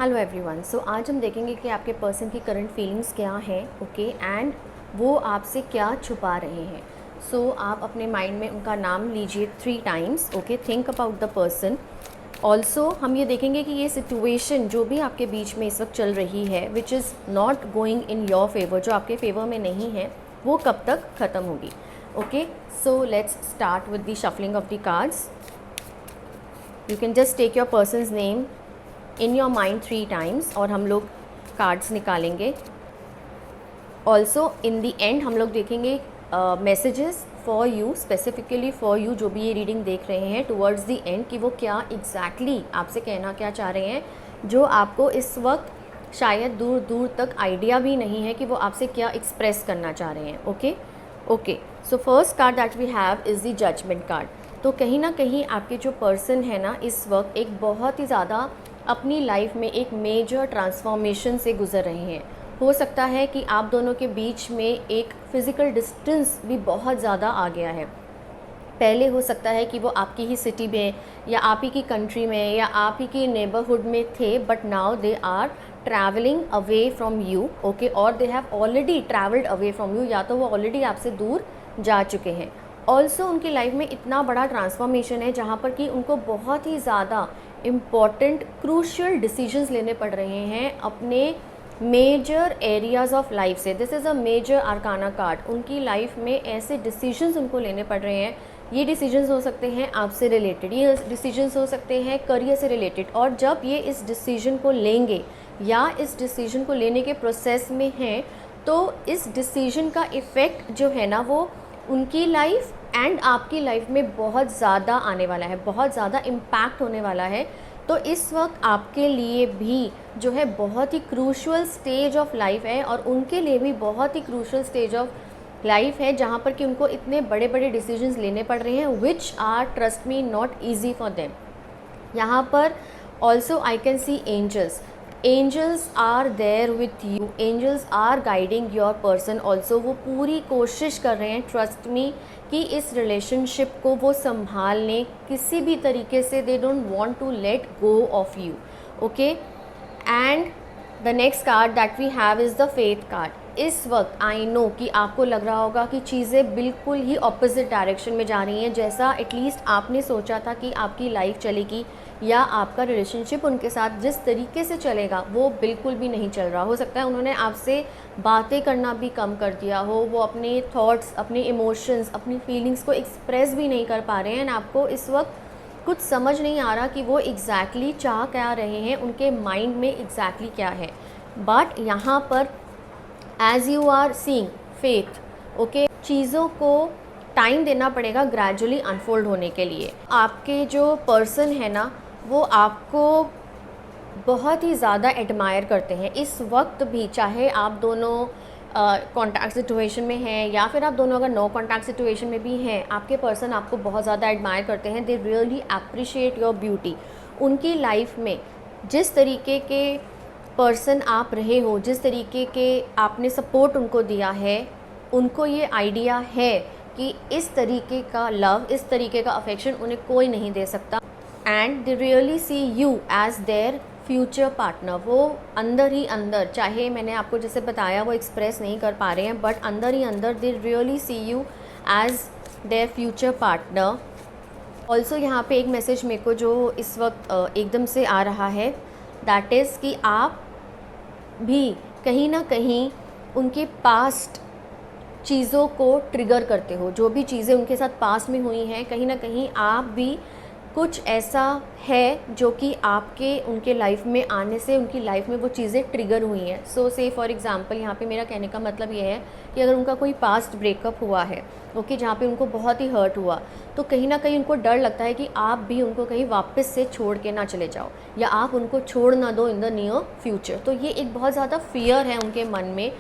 Hello everyone. सो आज हम देखेंगे कि आपके पर्सन की करंट फीलिंग्स क्या हैं, ओके, एंड वो आपसे क्या छुपा रहे हैं। सो आप अपने माइंड में उनका नाम लीजिए 3 times, okay. Think about the person. Also हम ये देखेंगे कि ये सिचुएशन जो भी आपके बीच में इस वक्त चल रही है, which is not going in your favour, जो आपके फेवर में नहीं है, वो कब तक ख़त्म होगी। Okay, so let's start with the shuffling of the cards. You can just take your person's name in your mind 3 times और हम लोग कार्ड्स निकालेंगे। ऑल्सो इन दी एंड हम लोग देखेंगे messages for you, specifically for you जो भी ये रीडिंग देख रहे हैं, टुवर्ड्स दी एंड, कि वो क्या एग्जैक्टली आपसे कहना क्या चाह रहे हैं, जो आपको इस वक्त शायद दूर दूर तक आइडिया भी नहीं है कि वो आपसे क्या एक्सप्रेस करना चाह रहे हैं। Okay, so first card that we have is the judgement card. तो कहीं ना कहीं आपके जो पर्सन है ना, इस वक्त एक बहुत ही ज़्यादा अपनी लाइफ में एक मेजर ट्रांसफॉर्मेशन से गुज़र रहे हैं। हो सकता है कि आप दोनों के बीच में एक फ़िज़िकल डिस्टेंस भी बहुत ज़्यादा आ गया है। पहले हो सकता है कि वो आपकी ही सिटी में या आप ही की कंट्री में या आप ही की नेबरहुड में थे, but now they are travelling away from you, okay, और they have already travelled away from you, या तो वो ऑलरेडी आपसे दूर जा चुके हैं। ऑल्सो उनकी लाइफ में इतना बड़ा ट्रांसफॉर्मेशन है जहाँ पर कि उनको बहुत ही ज़्यादा इम्पॉर्टेंट क्रूशियल डिसीजंस लेने पड़ रहे हैं अपने मेजर एरियाज़ ऑफ लाइफ से। This is a major arcana card. उनकी लाइफ में ऐसे डिसीजंस उनको लेने पड़ रहे हैं। ये डिसीजंस हो सकते हैं आपसे रिलेटेड, ये डिसीजंस हो सकते हैं करियर से रिलेटेड, और जब ये इस डिसीजन को लेंगे या इस डिसीजन को लेने के प्रोसेस में हैं, तो इस डिसीजन का इफ़ेक्ट जो है ना, वो उनकी लाइफ एंड आपकी लाइफ में बहुत ज़्यादा आने वाला है, बहुत ज़्यादा इम्पैक्ट होने वाला है। तो इस वक्त आपके लिए भी जो है बहुत ही क्रूशियल स्टेज ऑफ लाइफ है, और उनके लिए भी बहुत ही क्रूशियल स्टेज ऑफ लाइफ है जहाँ पर कि उनको इतने बड़े बड़े डिसीजंस लेने पड़ रहे हैं, which are, trust me, not easy for them. यहाँ पर also I can see angels. Angels are there with you, angels are guiding your person also. वो पूरी कोशिश कर रहे हैं, ट्रस्ट मी, कि इस रिलेशनशिप को वो संभाल लें किसी भी तरीके से। They don't want to let go of you, okay. And the next card that we have is the faith card. इस वक्त आई नो कि आपको लग रहा होगा कि चीज़ें बिल्कुल ही ऑपोजिट डायरेक्शन में जा रही हैं, जैसा एटलीस्ट आपने सोचा था कि आपकी लाइफ चलेगी या आपका रिलेशनशिप उनके साथ जिस तरीके से चलेगा वो बिल्कुल भी नहीं चल रहा। हो सकता है उन्होंने आपसे बातें करना भी कम कर दिया हो, वो अपने थॉट्स, अपने इमोशंस, अपनी फीलिंग्स को एक्सप्रेस भी नहीं कर पा रहे हैं, एंड आपको इस वक्त कुछ समझ नहीं आ रहा कि वो एग्जैक्टली चाह क्या रहे हैं, उनके माइंड में एग्जैक्टली क्या है। बट यहाँ पर as you are seeing faith, okay, चीज़ों को टाइम देना पड़ेगा ग्रेजुअली अनफोल्ड होने के लिए। आपके जो पर्सन है ना, वो आपको बहुत ही ज़्यादा एडमायर करते हैं इस वक्त भी, चाहे आप दोनों कॉन्टैक्ट सिचुएशन में हैं या फिर आप दोनों अगर नो कॉन्टैक्ट सिचुएशन में भी हैं, आपके पर्सन आपको बहुत ज़्यादा एडमायर करते हैं। They really appreciate your beauty. उनकी लाइफ में जिस तरीके के पर्सन आप रहे हो, जिस तरीके के आपने सपोर्ट उनको दिया है, उनको ये आइडिया है कि इस तरीके का लव, इस तरीके का अफेक्शन उन्हें कोई नहीं दे सकता। And they really see you as their future partner. वो अंदर ही अंदर, चाहे मैंने आपको जैसे बताया वो एक्सप्रेस नहीं कर पा रहे हैं, बट अंदर ही अंदर they really see you as their future partner. Also यहाँ पे एक मैसेज मेरे को जो इस वक्त एकदम से आ रहा है, दैट इज़ कि आप भी कहीं ना कहीं उनके पास्ट चीज़ों को ट्रिगर करते हो। जो भी चीज़ें उनके साथ पास्ट में हुई हैं, कहीं ना कहीं आप भी कुछ ऐसा है जो कि आपके उनके लाइफ में आने से उनकी लाइफ में वो चीज़ें ट्रिगर हुई हैं। सो से फॉर एग्ज़ाम्पल, यहाँ पे मेरा कहने का मतलब ये है कि अगर उनका कोई पास्ट ब्रेकअप हुआ है, ओके, जहाँ पे उनको बहुत ही हर्ट हुआ, तो कहीं ना कहीं उनको डर लगता है कि आप भी उनको कहीं वापस से छोड़ के ना चले जाओ, या आप उनको छोड़ ना दो इन द नियर फ्यूचर। तो ये एक बहुत ज़्यादा फियर है उनके मन में।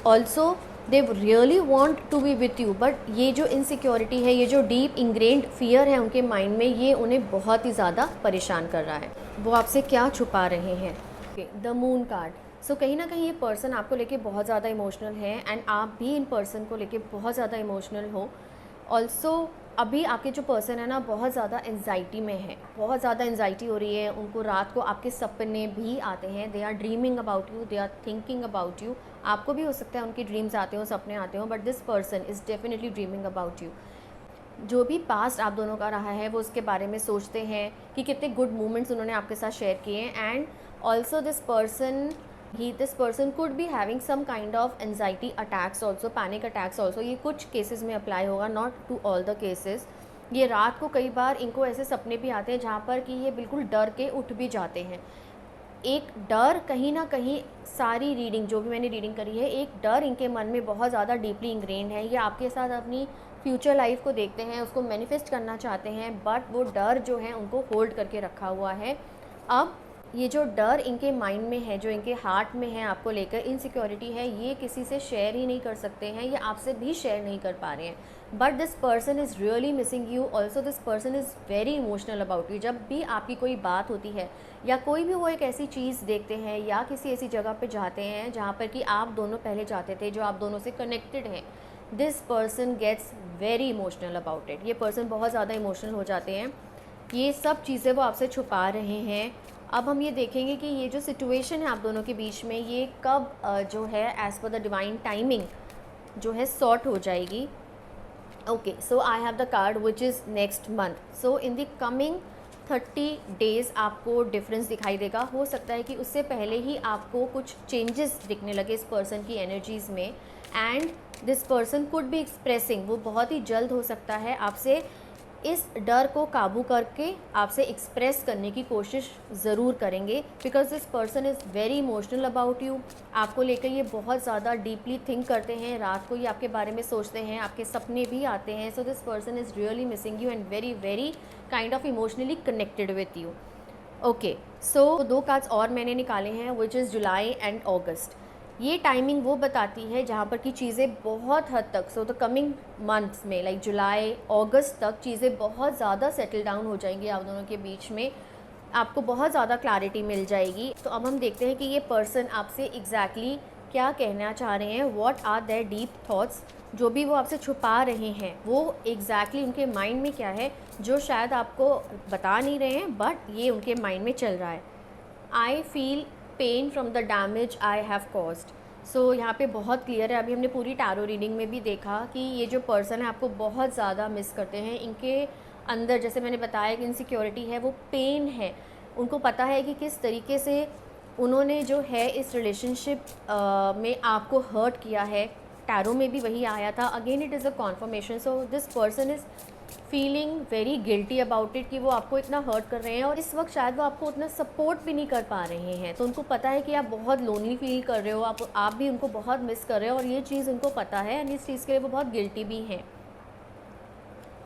Also they really want to be with you, but ये जो इनसिक्योरिटी है, ये जो डीप इंग्रेन्ड फियर है उनके माइंड में, ये उन्हें बहुत ही ज़्यादा परेशान कर रहा है। वो आपसे क्या छुपा रहे हैं? The moon card. सो कहीं ना कहीं ये पर्सन आपको लेके बहुत ज़्यादा इमोशनल है, एंड आप भी इन पर्सन को लेके बहुत ज़्यादा इमोशनल हो। ऑल्सो अभी आपके जो पर्सन है ना बहुत ज़्यादा एंजाइटी में है, बहुत ज़्यादा एंजाइटी हो रही है उनको। रात को आपके सपने भी आते हैं, they are dreaming about you, they are thinking about you. आपको भी हो सकता है उनकी ड्रीम्स आते हो, सपने आते हो, but this person is definitely dreaming about you. जो भी पास्ट आप दोनों का रहा है वो उसके बारे में सोचते हैं कि कितने गुड मोमेंट्स उन्होंने आपके साथ शेयर किए हैं। And also this person could be having some kind of anxiety attacks also, panic attacks also. ये कुछ केसेस में अप्लाई होगा, not to all the cases. ये रात को कई बार इनको ऐसे सपने भी आते हैं जहाँ पर कि ये बिल्कुल डर के उठ भी जाते हैं। एक डर कहीं ना कहीं, सारी रीडिंग जो भी मैंने रीडिंग करी है, एक डर इनके मन में बहुत ज़्यादा डीपली इंग्रेन्ड है। ये आपके साथ अपनी फ्यूचर लाइफ को देखते हैं, उसको मैनिफेस्ट करना चाहते हैं, बट वो डर जो है उनको होल्ड करके रखा हुआ है। अब ये जो डर इनके माइंड में है, जो इनके हार्ट में है आपको लेकर, इनसिक्योरिटी है, ये किसी से शेयर ही नहीं कर सकते हैं, ये आपसे भी शेयर नहीं कर पा रहे हैं। But this person is really missing you, also this person is very emotional about you. जब भी आपकी कोई बात होती है या कोई भी वो एक ऐसी चीज़ देखते हैं या किसी ऐसी जगह पे जाते हैं जहाँ पर कि आप दोनों पहले जाते थे, जो आप दोनों से कनेक्टेड हैं, this person gets very emotional about it. ये पर्सन बहुत ज़्यादा इमोशनल हो जाते हैं। ये सब चीज़ें वो आपसे छुपा रहे हैं। अब हम ये देखेंगे कि ये जो सिचुएशन है आप दोनों के बीच में, ये कब जो है as per the divine timing जो है सॉर्ट हो जाएगी। Okay, so I have the card which is next month. So in the coming 30 days आपको डिफरेंस दिखाई देगा। हो सकता है कि उससे पहले ही आपको कुछ चेंजेस दिखने लगे इस पर्सन की एनर्जीज़ में। And this person could B expressing, वो बहुत ही जल्द हो सकता है आपसे इस डर को काबू करके आपसे एक्सप्रेस करने की कोशिश ज़रूर करेंगे, because this person is very emotional about you. आपको लेकर ये बहुत ज़्यादा डीपली थिंक करते हैं, रात को ये आपके बारे में सोचते हैं, आपके सपने भी आते हैं। So this person is really missing you and very very kind of emotionally connected with you. Okay, so 2 cards और मैंने निकाले हैं which is July and August. ये टाइमिंग वो बताती है जहाँ पर कि चीज़ें बहुत हद तक, सो द कमिंग मंथ्स में लाइक जुलाई अगस्त तक चीज़ें बहुत ज़्यादा सेटल डाउन हो जाएंगी आप दोनों के बीच में, आपको बहुत ज़्यादा क्लैरिटी मिल जाएगी। तो अब हम देखते हैं कि ये पर्सन आपसे एग्जैक्टली क्या कहना चाह रहे हैं, what are their deep thoughts. जो भी वो आपसे छुपा रहे हैं वो एग्जैक्टली उनके माइंड में क्या है, जो शायद आपको बता नहीं रहे हैं बट ये उनके माइंड में चल रहा है। I feel pain from the damage I have caused. So यहाँ पे बहुत क्लियर है, अभी हमने पूरी टैरो रीडिंग में भी देखा कि ये जो पर्सन है आपको बहुत ज़्यादा मिस करते हैं। इनके अंदर, जैसे मैंने बताया कि इनसिक्योरिटी है, वो पेन है। उनको पता है कि किस तरीके से उन्होंने जो है इस रिलेशनशिप में आपको हर्ट किया है। टैरो में भी वही आया था। Again it is a confirmation. So this person is feeling very guilty about it कि वो आपको इतना हर्ट कर रहे हैं और इस वक्त शायद वो आपको उतना सपोर्ट भी नहीं कर पा रहे हैं। तो उनको पता है कि आप बहुत लोनली फील कर रहे हो, आप भी उनको बहुत मिस कर रहे हो और ये चीज़ उनको पता है एंड इस चीज़ के लिए वो बहुत गिल्टी भी हैं।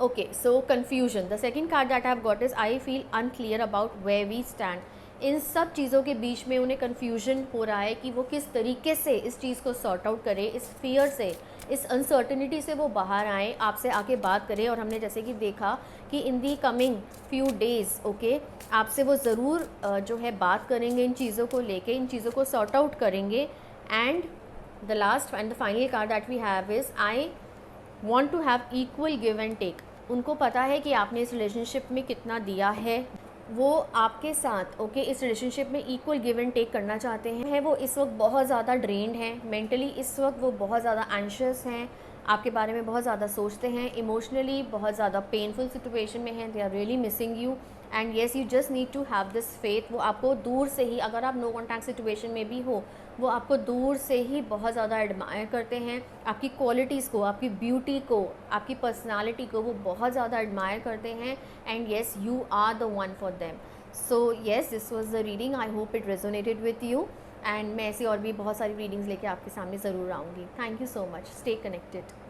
Okay, so confusion, the second card that I have got is I feel unclear about where we stand. इन सब चीज़ों के बीच में उन्हें कन्फ्यूजन हो रहा है कि वो किस तरीके से इस चीज़ को सॉर्ट आउट करें, इस फियर से, इस अनसर्टनिटी से वो बाहर आए, आपसे आके बात करें। और हमने जैसे कि देखा कि in the coming few days okay, आपसे वो ज़रूर जो है बात करेंगे इन चीज़ों को लेके, इन चीज़ों को सॉर्ट आउट करेंगे। And the last and the final card that we have is I want to have equal give and take. उनको पता है कि आपने इस रिलेशनशिप में कितना दिया है, वो आपके साथ ओके इस रिलेशनशिप में इक्वल गिव एंड टेक करना चाहते हैं। वो इस वक्त बहुत ज़्यादा ड्रेन्ड हैं मेंटली, इस वक्त वो बहुत ज़्यादा एंशियस हैं, आपके बारे में बहुत ज़्यादा सोचते हैं, इमोशनली बहुत ज़्यादा पेनफुल सिचुएशन में हैं। They are really missing you and yes you just need to have this faith. वो आपको दूर से ही, अगर आप नो कॉन्टैक्ट सिचुएशन में भी हो, वो आपको दूर से ही बहुत ज़्यादा एडमायर करते हैं। आपकी क्वालिटीज़ को, आपकी ब्यूटी को, आपकी पर्सनालिटी को वो बहुत ज़्यादा एडमायर करते हैं and yes you are the one for them. So yes, this was the reading. I hope it resonated with you and मैं ऐसी और भी बहुत सारी रीडिंग्स लेके आपके सामने ज़रूर आऊँगी। Thank you so much. Stay connected.